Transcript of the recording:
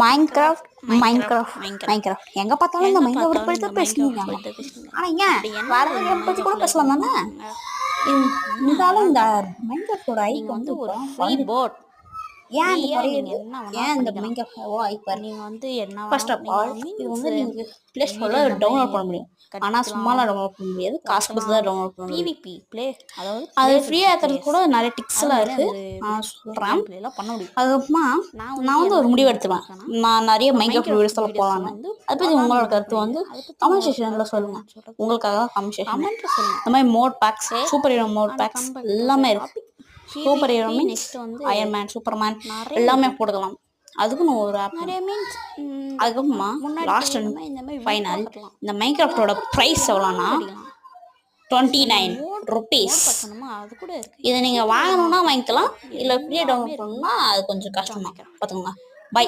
Minecraft Minecraft Minecraft எங்க பார்த்தாலும் இந்த மைன்கிராஃப்ட் பத்தி தான் பேசுனீங்க. ஆனா ஏன் வேற கேம் பத்தி கூட பேசலாம் தானே? இருந்தாலும் இந்த மைன்கிராஃப்டோட ஐக் வந்து ஒரு ஃப்ரீ போட். ஏன் இந்த குறையுது? ஏன் இந்த மைன்கிராஃப்ட் ஐக் நீங்க வந்து என்ன ஃபர்ஸ்ட் ஆஃப் ஆல் இது வந்து நீங்க ப்ளே ஸ்டோர்ல டவுன்லோட் பண்ண முடியும். ஆனா சும்மாலாம் டவுன்லோட் பண்ண முடியாது, காசு கொடுத்து தான் டவுன்லோட் பண்ண முடியும். PvP ப்ளே அதாவது அது ஃப்ரீயா ஏத்துறது கூட நிறைய டிக்ஸ் எல்லாம் இருக்கு, நான் சொல்றேன். பண்ண முடியும். அதுக்கப்புறமா நான் வந்து ஒரு முடிவு எடுத்துவேன், நான் நிறைய மைன்கிராஃப்ட் வீடியோஸ் எல்லாம் போகலான்னு. அதை பத்தி உங்களோட கருத்து வந்து கமெண்ட் செக்ஷன்ல சொல்லுங்க. உங்களுக்காக கமெண்ட் செக்ஷன் இந்த மாதிரி mod packs, super hero mod packs எல்லாமே இருக்கு. Super hero means Iron Man, Superman எல்லாமே போட்டுக்கலாம். அதுக்குன்னு ஒரு ஆப். அதுக்கப்புறமா லாஸ்ட் அண்ட் ஃபைனல் இந்த மைன்கிராஃப்டோட ப்ரைஸ் எவ்வளோன்னா 29 rupees. இதை நீங்கள் வாங்கணும்னா வாங்கிக்கலாம், இல்லை ஃப்ரீயாக டவுன்லோட் பண்ணணும்னா அது கொஞ்சம் கஷ்டமாக பார்த்துக்கோங்க. பை.